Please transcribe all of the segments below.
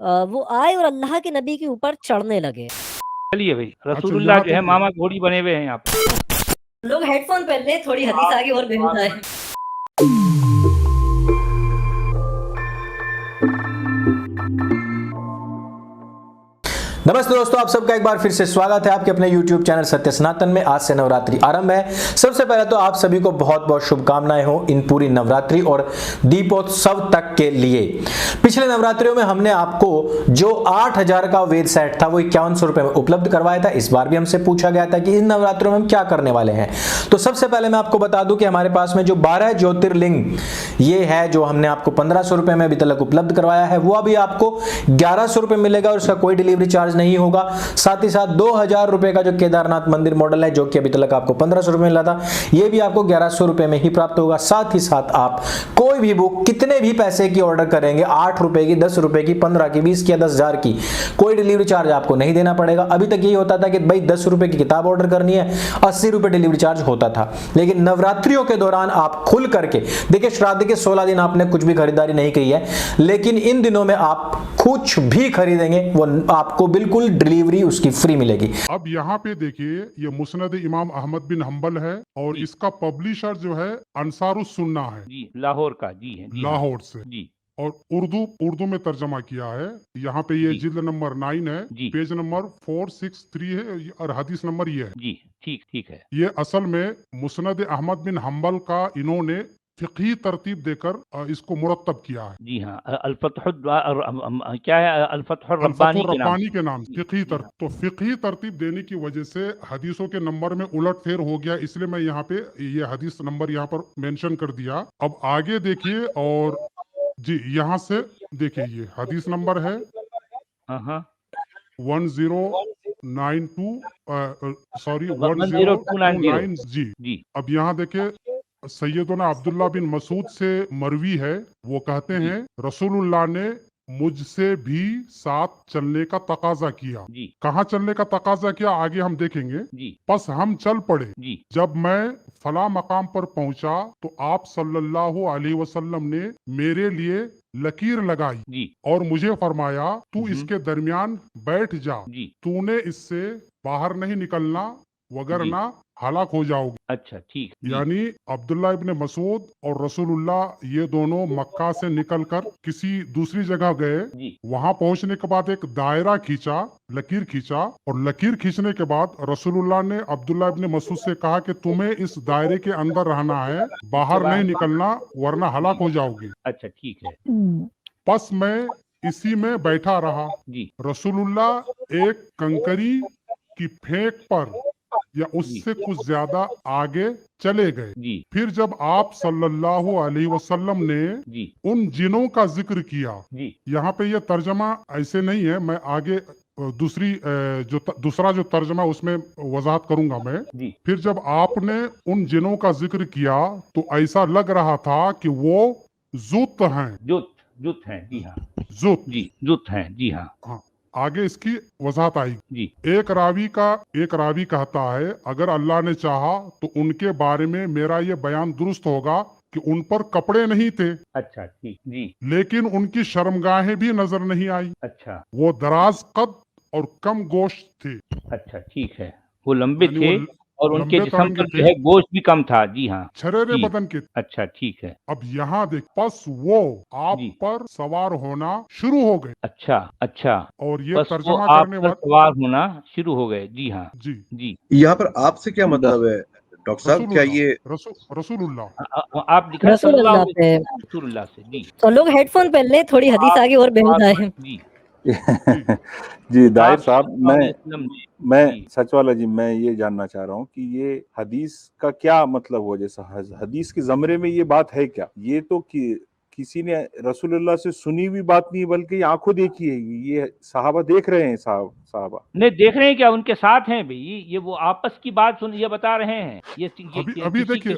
وہ آئے اور اللہ کے نبی کے اوپر چڑھنے لگے. چلیے بھائی رسول اچھا اللہ یہاں جو ہے تک ماما گھوڑی بنے ہوئے ہیں یہاں پہ. لوگ ہیڈ فون پہن لیں, تھوڑی حدیث آگے اور بہن جائے. नमस्ते दोस्तों, आप सबका एक बार फिर से स्वागत है आपके अपने YouTube चैनल सत्य सनातन में. आज से नवरात्रि आरंभ है. सबसे पहले तो आप सभी को बहुत बहुत शुभकामनाएं हो इन पूरी नवरात्रि और दीपोत्सव तक के लिए. पिछले नवरात्रियों में हमने आपको जो 8000 का वेद सेट था वो 5100 रुपए में उपलब्ध करवाया था. इस बार भी हमसे पूछा गया था कि इन नवरात्रियों में हम क्या करने वाले हैं. तो सबसे पहले मैं आपको बता दूं कि हमारे पास में जो 12 ज्योतिर्लिंग ये है जो हमने आपको 1500 रुपए में अभी तक उपलब्ध करवाया है, वो अभी आपको 1100 रुपए मिलेगा और उसका कोई डिलीवरी चार्ज नहीं होगा. साथ ही साथ 2000 रुपए का जो केदारनाथ मंदिर मॉडल है जो कि अभी तक आपको 1500 रुपए मिला था, ये भी आपको 1100 रुपए में ही प्राप्त होगा. साथ ही साथ आप कोई भी बुक कितने भी पैसे की ऑर्डर करेंगे, 8 रुपए की, 10 रुपए की, 15 की, 20 की या 10,000 की, कोई डिलीवरी चार्ज आपको नहीं देना पड़ेगा. अभी तक यही होता था कि भाई 10 रुपए की किताब ऑर्डर करनी है, 80 रुपए डिलीवरी चार्ज होता था. लेकिन नवरात्रियों के दौरान आप खुल करके देखिए, श्राद्ध के 16 दिन आपने कुछ भी खरीदारी नहीं की है, लेकिन इन दिनों में आप कुछ भी खरीदेंगे वो आपको बिल्कुल डिलीवरी उसकी फ्री मिलेगी. अब यहाँ पे देखिए, ये मुस्नद इमाम अहमद बिन हम्बल है और इसका पब्लिशर जो है अंसारुस सुन्ना है जी लाहौर का. जी है जी. लाहौर से. जी और उर्दू में तर्जमा किया है. यहाँ पे ये जी. जिल्द नंबर 9 है, जी. पेज नंबर 463 है और हदीस नंबर ये है. जी ठीक है. ये असल में मुस्नद अहमद बिन हम्बल का इन्होंने फिqही तरतीब देकर इसको मुरत्तब किया है. जी हाँ, क्या है, अल-फतहुर रब्बानी के नाम के नाम से फिqही तरतीब. तो फिqही तरतीब देने की वजह से हदीसों के नंबर में उलटफेर हो गया, इसलिए मैं यहाँ पे ये हदीस नंबर यहाँ पर मेंशन कर दिया. अब आगे देखिए और जी यहाँ से देखिए, ये हदीस नंबर है 1092 सॉरी 1029 जी. अब यहाँ देखिए, सैयदना अब्दुल्ला बिन मसूद से मरवी है, वो कहते हैं रसूलुल्लाह ने मुझसे भी साथ चलने का तकाजा किया. कहाँ चलने का तकाजा किया आगे हम देखेंगे. बस हम चल पड़े. जब मैं फला मकाम पर पहुंचा तो आप सल्लल्लाहु अलैहि वसल्लम ने मेरे लिए लकीर लगाई और मुझे फरमाया, तू इसके दरमियान बैठ जा, तूने इससे बाहर नहीं निकलना वगरना हलाक हो जाओगे. अच्छा ठीक. यानी अब्दुल्ला इब्ने मसूद और रसूलुल्लाह ये दोनों मक्का से निकलकर किसी दूसरी जगह गए. वहां पहुंचने के बाद एक दायरा खींचा, लकीर खींचा, और लकीर खींचने के बाद रसूलुल्लाह ने अब्दुल्ला इब्ने मसूद से कहा कि तुम्हें इस दायरे के अंदर रहना है, बाहर नहीं निकलना वरना हलाक हो जाओगे. अच्छा ठीक है. बस मैं इसी में बैठा रहा. रसूलुल्लाह एक कंकरी की फेंक पर या उससे कुछ ज्यादा आगे चले गए. फिर जब आप सल्लल्लाहु अलैहि वसल्लम ने उन जिनों का जिक्र किया, यहाँ पे ये तर्जमा ऐसे नहीं है, मैं आगे दूसरा जो तर्जमा उसमें वजाहत करूंगा मैं. फिर जब आपने उन जिनों का जिक्र किया तो ऐसा लग रहा था कि वो जुत हैं. जुत हैं. जी हाँ. जुत हैं. जी हाँ. आगे इसकी वजाहत आएगी. एक रावी कहता है, अगर अल्लाह ने चाहा तो उनके बारे में मेरा ये बयान दुरुस्त होगा कि उन पर कपड़े नहीं थे. अच्छा ठीक. जी. लेकिन उनकी शर्मगाहें भी नजर नहीं आई. अच्छा. वो दराज कद और कम गोश्त थे. अच्छा ठीक है. वो लंबे थे और उनके जिस्म पर जो है गोश्त भी कम था. जी हाँ. छरेरे बदन के. अच्छा ठीक है. अब यहाँ देख, बस वो आप पर सवार होना शुरू हो गए. अच्छा. और ये तर्जुमा करने वाले सवार होना शुरू हो गए. जी हाँ. जी. यहाँ पर आपसे क्या मतलब है डॉक्टर साहब? क्या ये रसूलुल्लाह आप लिखा रसूलुल्लाह से. जी. तो लोग हेडफोन पहन लें, थोड़ी हदीस आगे और बहन जाए. जी. जी दाहिर साहब, मैं सच वाला जी, मैं ये जानना चाह रहा हूँ कि ये हदीस का क्या मतलब हुआ. जैसा हदीस के जमरे में ये बात है क्या? ये तो किसी ने रसूलुल्लाह से सुनी हुई बात नहीं बल्कि आंखों देखी है. ये सहाबा देख रहे हैं. सहाबा नहीं देख रहे हैं क्या? उनके साथ हैं भाई. ये वो आपस की बात सुन ये बता रहे हैं. अभी देखिए,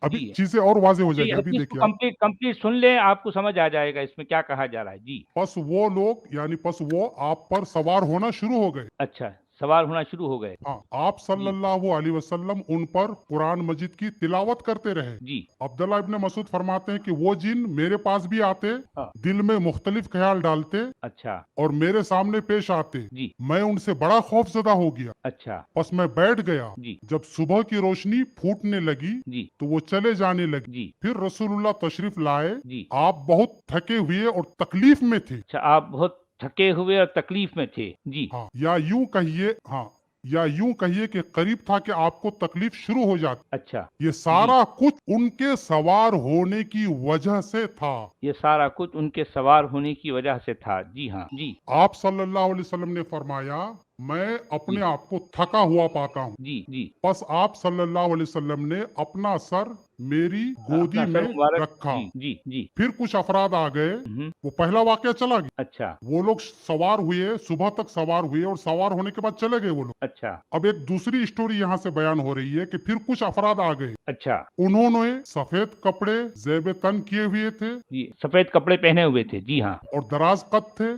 अभी चीजें और वाज़ेह हो जाएगी. अभी देखिए, कंप्लीट सुन लें, आपको समझ आ जाएगा इसमें क्या कहा जा रहा है. जी. बस वो लोग यानी वो आप पर सवार होना शुरू हो गए. अच्छा, सवार होना शुरू हो गए। हाँ, आप सल्लल्लाहु अलैहि वसल्लम उन पर कुरान मजीद की तिलावत करते रहे। जी अब्दुल्ला इब्न मसूद फरमाते हैं कि वो जिन मेरे पास भी आते, हाँ। दिल में मुख्तलिफ ख्याल डालते अच्छा और मेरे सामने पेश आते, जी मैं उनसे बड़ा खौफजदा हो गया। अच्छा बस मैं बैठ गया। जी जब सुबह की रोशनी फूटने लगी जी तो वो चले जाने लगी। जी फिर रसूलुल्लाह तशरीफ लाए। जी। आप बहुत थके हुए और तकलीफ में थे। अच्छा, आप बहुत थके हुए और तकलीफ में थे। जी हाँ, या यूं कहिए कि करीब था कि आपको तकलीफ शुरू हो जाती। अच्छा, ये सारा कुछ उनके सवार होने की वजह से था। ये सारा कुछ उनके सवार होने की वजह से था। जी हाँ जी आप सल्लल्लाहु अलैहि वसल्लम ने फरमाया, मैं अपने जी। आप को थका हुआ पाता हूँ। जी जी। बस आप सल्लल्लाहु अलैहि वसल्लम ने अपना सर मेरी गोदी अपना सर में मुबारक। रखा। जी जी जी। फिर कुछ अफराद आ गए। हम्म, वो पहला वाकया चला गया। अच्छा वो लोग सवार हुए, सुबह तक सवार हुए और सवार होने के बाद चले गए वो लोग। अच्छा अब एक दूसरी स्टोरी यहाँ से बयान हो रही है कि फिर कुछ अफराद आ गए। अच्छा। उन्होंने सफेद कपड़े ज़ेब तन किए हुए थे जी, सफेद कपड़े पहने हुए थे। जी हाँ, और दराज कद थे,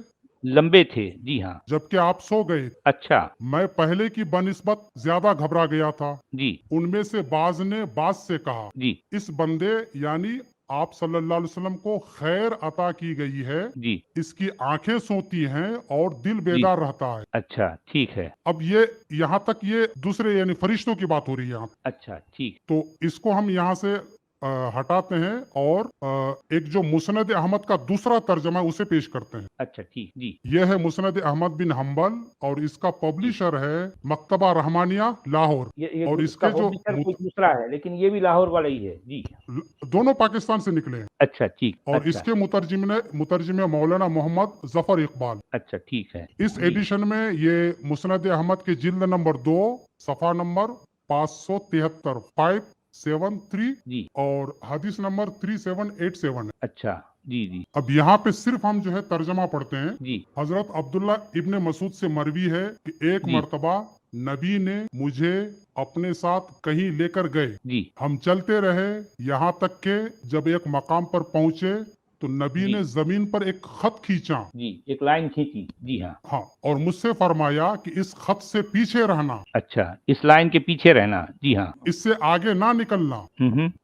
लंबे थे। जी हाँ। जबकि आप सो गए। अच्छा मैं पहले की बनिस्बत ज्यादा घबरा गया था। जी उनमें से बाज ने बाज से कहा, जी इस बंदे यानी आप सल्लल्लाहु अलैहि वसल्लम को खैर अता की गई है। जी इसकी आंखें सोती हैं और दिल जी। बेदार रहता है। अच्छा ठीक है। अब ये यहाँ तक ये दूसरे यानी फरिश्तों की बात हो रही है यहाँ। अच्छा ठीक। तो इसको हम यहाँ से हटाते हैं और एक जो मुस्नद अहमद का दूसरा तर्जमा है उसे पेश करते हैं। अच्छा ठीक। जी यह है मुस्नद अहमद बिन हम्बल और इसका पब्लिशर है मकतबा रहमानिया लाहौर। ये और इसका इसके जो पब्लिशर कोई दूसरा है, लेकिन ये भी लाहौर वाला ही है। जी दोनों पाकिस्तान से निकले हैं। अच्छा ठीक। और अच्छा इसके मुतरजिम मौलाना मोहम्मद जफर इकबाल। अच्छा ठीक है। इस जी एडिशन में ये मुस्नद अहमद के जिल्द नंबर 2 सफा नंबर 573 573 जी। और हदीस नंबर 3787 है। अच्छा जी जी अब यहाँ पे सिर्फ हम जो है तर्जमा पढ़ते हैं। जी हजरत अब्दुल्ला इब्ने मसूद से मरवी है कि एक जी मर्तबा नबी ने मुझे अपने साथ कहीं लेकर गए। जी हम चलते रहे यहाँ तक के जब एक मकाम पर पहुंचे तो नबी जी ने जमीन पर एक खत खींचा। जी, एक लाइन खींची। जी हाँ। हाँ, और मुझसे फरमाया कि इस खत से पीछे रहना, अच्छा, इस लाइन के पीछे रहना। जी हाँ। इससे आगे ना निकलना।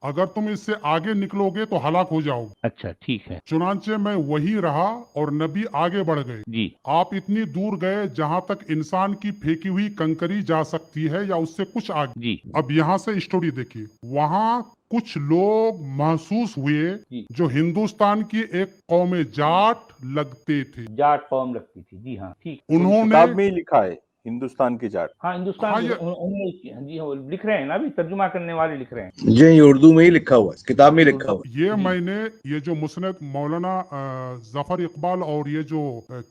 अगर तुम इससे आगे निकलोगे तो हलाक हो जाओगे। अच्छा ठीक है। चुनांचे मैं वहीं रहा और नबी आगे बढ़ गए। जी आप इतनी दूर गए जहाँ तक इंसान की फेंकी हुई कंकरी जा सकती है या उससे कुछ आगे। जी अब यहाँ से स्टोरी देखिए। वहाँ कुछ लोग महसूस हुए जी। जो हिंदुस्तान की एक कौम जाट लगते थे। जाट कौम लगती थी। जी हाँ ठीक। उन्होंने किताब में ही लिखा है हिंदुस्तान की जाट। हाँ हिंदुस्तान हाँ, के ये उन्होंने जी हाँ, वो लिख रहे हैं ना, अभी तर्जुमा करने वाले लिख रहे हैं। जी ये उर्दू में ही लिखा हुआ है, किताब में लिखा हुआ है। ये जी। मैंने ये जो मुस्नद मौलाना जफर इकबाल और ये जो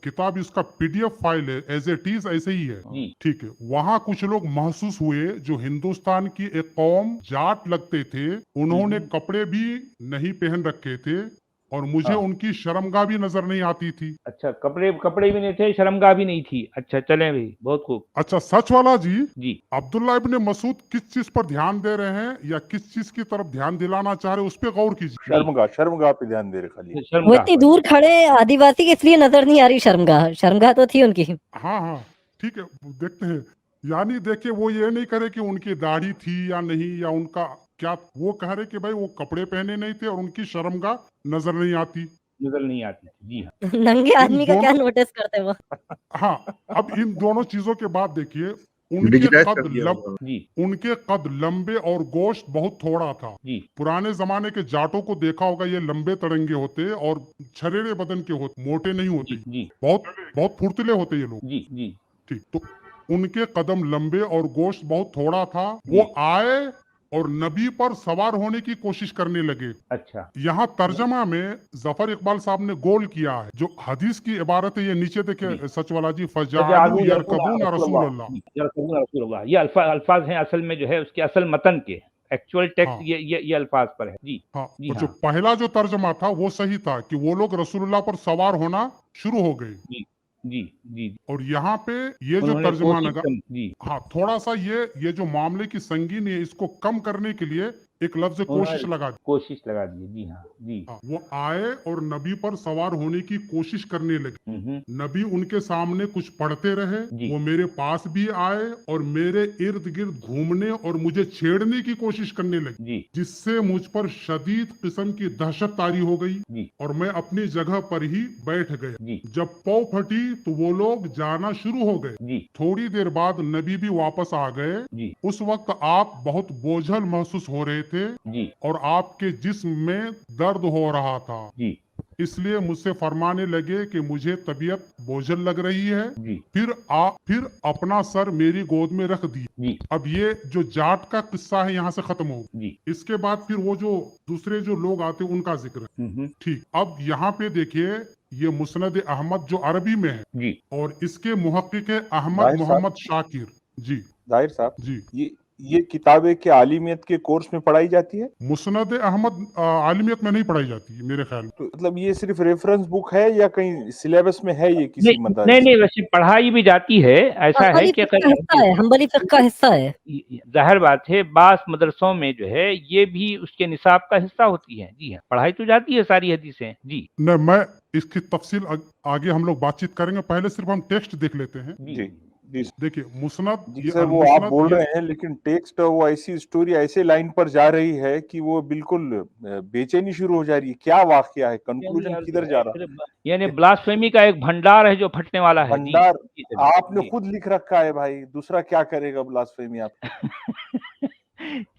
किताब इसका पीडीएफ फाइल है एज इट इज ऐसे ही है। जी ठीक है। वहाँ कुछ लोग महसूस हुए जो हिंदुस्तान की एक कौम जाट लगते थे। उन्होंने कपड़े भी नहीं पहन रखे थे और मुझे हाँ। उनकी शर्मगाह भी नजर नहीं आती थी। अच्छा, कपड़े भी नहीं थे, शर्मगाह भी नहीं थी। अच्छा चलें भाई, बहुत खूब। अच्छा, सच वाला जी, जी अब्दुल्ला इब्ने मसूद किस चीज पर ध्यान दे रहे हैं या किस चीज की तरफ ध्यान दिलाना चाह रहे हैं उस पर गौर कीजिए। शर्मगाह पे ध्यान दे रहे खाली। वो शर्मगाह इतनी पर। दूर खड़े आदिवासी के इसलिए नजर नहीं आ रही शर्मगाह। शर्मगाह तो थी उनकी। हाँ हाँ ठीक है, देखते हैं। यानी देखिए, वो ये नहीं करे कि उनकी दाढ़ी थी या नहीं या उनका क्या, वो कह रहे कि भाई वो कपड़े पहने नहीं थे और उनकी शर्मगाह नजर नहीं आती। नजर नहीं आती थी। जी हाँ नंगे आदमी का क्या दोनों नोटिस करते वो। हाँ, अब इन दोनों चीजों के बाद देखिए, उनके डिजिटाइज कर कद दिया हुआ। जी उनके कद लंबे और गोश्त बहुत थोड़ा था। जी पुराने जमाने के जाटों को देखा होगा, ये लंबे तरंगे होते और छरेरे बदन के होते, मोटे नहीं होते। जी जी बहुत बहुत फुर्तीले होते ये लोग। जी जी ठीक, तो उनके कदम लंबे और गोश्त बहुत थोड़ा था। वो आए और नबी पर सवार होने की कोशिश करने लगे। अच्छा यहाँ तर्जमा में जफर इकबाल साहब ने गोल किया है। जो हदीस की इबारत है, ये नीचे देखिए सच वाला जी, फजालू यरकबून रसूलुल्लाह। ये अल्फाज हैं असल में, जो है उसके असल मतन के एक्चुअल टेक्स्ट। हाँ। ये अल्फाज पर है। जी हाँ, जी और हाँ जो पहला जो तर्जमा था वो सही था कि वो लोग रसूलुल्लाह पर सवार होना शुरू हो गए। जी जी जी। और यहाँ पे ये जो उन्होंने तर्जमा कोशिश लगा, करी। जी हाँ, थोड़ा सा ये जो मामले की संगीन है इसको कम करने के लिए एक लफ्ज कोशिश लगा दी। कोशिश लगा दी, जी हाँ जी। वो आए और नबी पर सवार होने की कोशिश करने लगे। नबी उनके सामने कुछ पढ़ते रहे, वो मेरे पास भी आए और मेरे इर्द गिर्द घूमने और मुझे छेड़ने की कोशिश करने लगे, जिससे मुझ पर शदीद किस्म की दहशत तारी हो गई और मैं अपनी जगह पर ही बैठ गया। जब पौ फटी तो वो लोग जाना शुरू हो गए। थोड़ी देर बाद नबी भी वापस आ गए। उस वक्त आप बहुत बोझल महसूस हो रहे थे और आपके जिस्म में दर्द हो रहा था, इसलिए मुझसे फरमाने लगे कि मुझे तबीयत बोझल लग रही है। फिर अपना सर मेरी गोद में रख दी। अब ये जो जाट का किस्सा है यहाँ से खत्म हो। इसके बाद फिर वो जो दूसरे जो लोग आते हैं उनका जिक्र। ठीक, अब यहाँ पे देखिए ये मुस्नद अहमद जो अरबी में है और इसके मुहक्किक अहमद मोहम्मद शाकिर जी। दाहिर साहब जी, ये किताबें क्या आलिमियत के कोर्स में पढ़ाई जाती है? मुस्नद अहमद आलिमियत में नहीं पढ़ाई जाती है मेरे ख्याल में। तो मतलब ये सिर्फ रेफरेंस बुक है या कहीं सिलेबस में है ये किसी मदरसे? नहीं, वैसे पढ़ाई भी जाती है। ऐसा है कि हम्बली फिक्र का हिस्सा है। जाहिर बात है बास मदरसों में जो है ये भी उसके निसाब का हिस्सा होती है। जी हाँ, पढ़ाई तो जाती है सारी हदीसें। जी नहीं, मैं इसकी तफसील आगे हम लोग बातचीत करेंगे, पहले सिर्फ हम टेक्स्ट देख लेते हैं। जी देखिए मुस्नद, जी सर, वो आप बोल रहे हैं लेकिन टेक्स्ट वो ऐसी स्टोरी ऐसे लाइन पर जा रही है कि वो बिल्कुल बेचैनी शुरू हो जा रही है। क्या वाकया है, कंक्लूजन किधर जा रहा है? यानी ब्लास्फेमी का एक भंडार है जो फटने वाला है। भंडार आपने खुद लिख रखा है भाई, दूसरा क्या करेगा ब्लास्फेमी आप?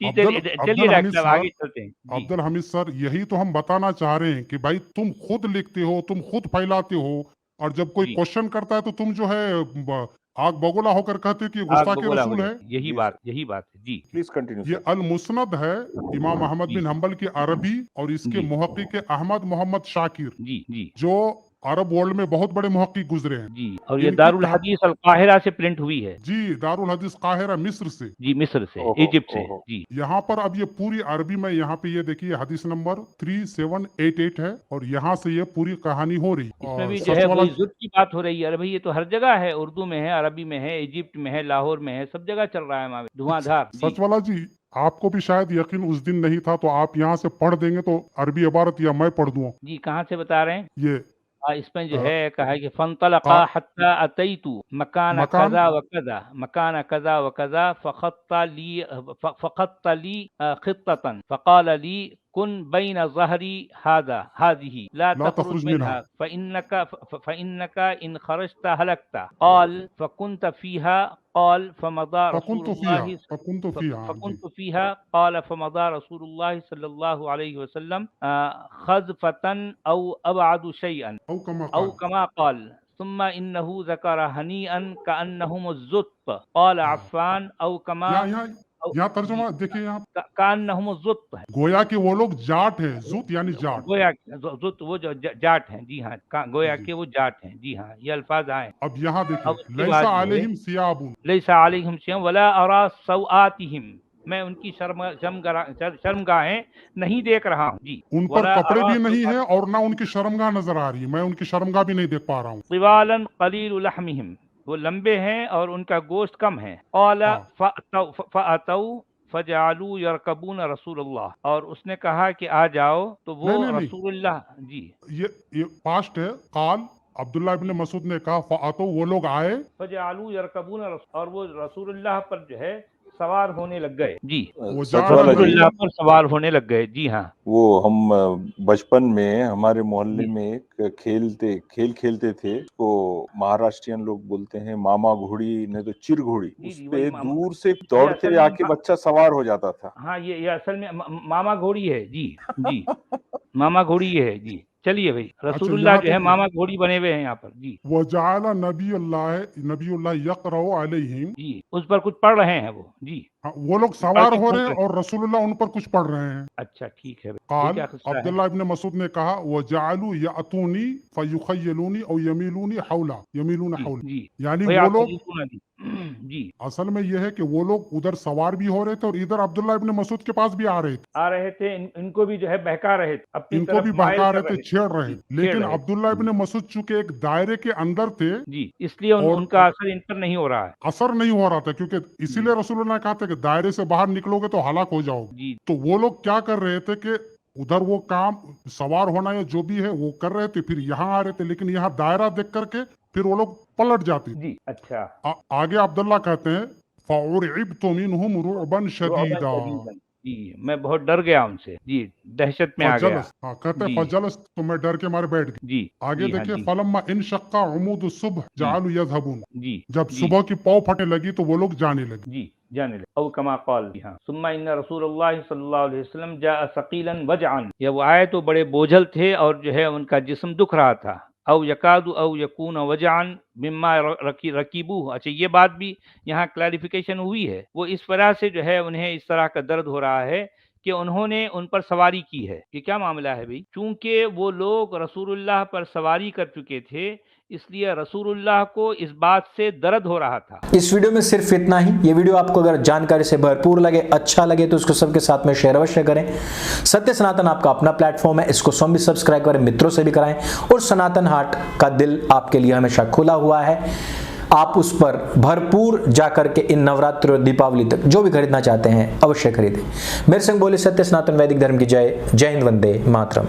चलिए डॉक्टर साहब आगे चलते हैं। अब्दुल हमीद सर, यही तो हम बताना चाह रहे हैं कि भाई तुम खुद लिखते हो, तुम खुद फैलाते हो, और जब कोई क्वेश्चन करता है तो तुम जो है आग बगोला होकर कहते हो कि गुस्ताखे रसूल है। यही बात है जी। Please continue. ये अल मुस्नद है इमाम अहमद बिन हम्बल की अरबी और इसके मुहक्किक अहमद मोहम्मद शाकिर जो अरब वर्ल्ड में बहुत बड़े मुहक्किक गुजरे हैं जी। और ये दारुल हदीस अल काहिरा से प्रिंट हुई है जी। दारुल हदीस काहिरा मिस्र से जी, मिस्र से, इजिप्ट से जी। यहाँ पर अब ये पूरी अरबी में, यहाँ पे ये देखिए हदीस नंबर 3788 है और यहाँ से ये पूरी कहानी हो रही। इसमें भी जो है वही जुट की बात हो रही है। अरे भाई ये तो हर जगह है, उर्दू में है, अरबी में है, इजिप्ट में है, लाहौर में है, सब जगह चल रहा है धुआंधार। सच वाला जी, आपको भी शायद यकीन उस दिन नहीं था, तो आप यहाँ से पढ़ देंगे तो अरबी इबारत या मैं पढ़ दूँ जी। कहाँ से बता रहे हैं ये? इसमें जो है कहा कि फंतलका हत्ता अतैतु मकान कज़ा व कज़ा फ़ख़त्त ली ख़ित्ततन फ़क़ाल ली कुन बैन ज़हरी हादिही ला तख़रुज मिनहा फ़इन्नका इन ख़रजत हलकता क़ाल फ़कुन्त फ़ीहा क़ाल फ़मदा रसूलुल्लाह सल्लल्लाहु अलैहि वसल्लम ख़ज़फ़तन औ अबअदु शैअन औ कमा क़ाल सुम्मा इन्नहु ज़करा हनीअन कअन्नहुम ज़ुत्त क़ाल अफ़्फ़ान औ कमा। यहाँ तर्जुमा देखिए, यहाँ कान्नहुम ज़ुत्त है, गोया कि वो लोग जाट हैं। ज़ुत यानी जाट, गोया ज़ुत्त वो जो जाट हैं। जी हाँ, गोया के वो जाट हैं। जी हाँ, ये अल्फाज आए। अब यहाँ देखिए, लैसा अलैहिम सियाबुन, लैसा अलैहिम सियाबुन वला अरा सौआतिहिम, मैं उनकी शर्मगाहें नहीं देख रहा हूँ जी। उन पर कपड़े भी नहीं है और ना उनकी शर्मगाह नजर आ रही है, मैं उनकी शर्मगाह भी नहीं देख पा रहा हूँ। तिवालन कलील लहमिहिम, वो लंबे हैं और उनका गोश्त कम है। क़ाला फ़अतौ फजअलू यरकबून रसूलुल्लाह, और उसने कहा कि आ जाओ, तो वो रसूलुल्लाह जी। ये पास्ट है। क़ाल अब्दुल्लाह इब्न मसूद ने कहा फ़अतौ, वो लोग आए, फजअलू यरकबून, और वो रसूलुल्लाह पर जो है सवार होने लग गए जी। वो रसूलुल्लाह पर सवार होने लग गए। जी हाँ, वो हम बचपन में हमारे मोहल्ले में एक खेल खेलते थे, तो महाराष्ट्रियन लोग बोलते हैं मामा घोड़ी, नहीं तो चिर घोड़ी। उस पे दूर से दौड़ते आके बच्चा सवार हो जाता था। हाँ, ये असल में मामा घोड़ी है जी। जी मामा घोड़ी है जी। चलिए भाई, रसूलुल्लाह जो है मामा घोड़ी बने हुए हैं यहाँ पर जी। वो जाला नबीउल्लाह यक़रउ अलैहिम जी, उस पर कुछ पढ़ रहे हैं वो जी। वो लोग सवार हो रहे हैं और रसूलुल्लाह उन पर कुछ पढ़ रहे हैं। अच्छा, ठीक है। क़ाल अब्दुल्लाह इब्न मसूद ने कहा वो जालू यातूनी फयुखय्यलूनी और यमीलूनी हौला, यानी वो लोग जी असल में यह है कि वो लोग उधर सवार भी हो रहे थे और इधर अब्दुल्ला इब्न मसूद के पास भी आ रहे थे, इनको भी जो है बहका रहे थे, अपनी इनको तरफ भी माइल बहका कर रहे थे, छेड़ रहे, लेकिन अब्दुल्ला इब्न मसूद चूंकि एक दायरे के अंदर थे जी, इसलिए और उनका असर इन पर नहीं हो रहा है। असर नहीं हो रहा था, क्योंकि इसीलिए रसूलुल्लाह ने कहा था कि दायरे से बाहर निकलोगे तो हलाक हो जाओगे। जी तो वो लोग क्या कर रहे थे कि उधर वो काम सवार होना या जो भी है वो कर रहे थे, फिर यहाँ आ रहे थे, लेकिन यहाँ दायरा देख करके फिर वो लोग पलट जाते। जी अच्छा, आगे अब्दुल्ला कहते हैं फउरिबतु मिनहुम रुअबन शदीदा, जी मैं बहुत डर गया उनसे, जी दहशत में आ गया। फजलस, हाँ कहते हैं जी फजलस, तो मैं डर के मारे बैठ गया। जी आगे जी, हाँ देखिए जी फलम्मा इनशक्का उमूद सुबह जालू यज़हबून, जी जब जी सुबह की पौ फटने लगी तो वो लोग जाने लगे। जी जाने लगे। औ कमा क़ाल, हाँ, सुम्मा इन्ना रसूलुल्लाह सल्लल्लाहु अलैहि वसल्लम जाअ सकीलन वजअन, ये वो आए तो बड़े बोझल थे और जो है उनका जिस्म दुख रहा था। औ यकादु औ यकून वजअन मिम्मा रकीबू, अच्छा ये बात भी यहाँ क्लैरिफिकेशन हुई है, वो इस वजह से जो है उन्हें इस तरह का दर्द हो रहा है कि उन्होंने उन पर सवारी की है। ये क्या मामला है भाई? चूंकि वो लोग रसूलुल्लाह पर सवारी कर चुके थे, इसलिए रसूलुल्लाह को इस बात से दर्द हो रहा था। इस वीडियो में सिर्फ इतना ही। ये वीडियो आपको अगर जानकारी से भरपूर लगे, अच्छा लगे तो इसको सबके साथ में शेयर अवश्य करें। सत्य सनातन आपका अपना प्लेटफॉर्म है, इसको स्वयं भी सब्सक्राइब करें, मित्रों से भी कराएं, और सनातन हाट का दिल आपके लिए हमेशा खुला हुआ है। आप उस पर भरपूर जाकर के इन नवरात्रि और दीपावली तक जो भी खरीदना चाहते हैं अवश्य खरीदें। मेरे संग बोले सत्य सनातन वैदिक धर्म की जय। जय हिंद, वंदे मातरम।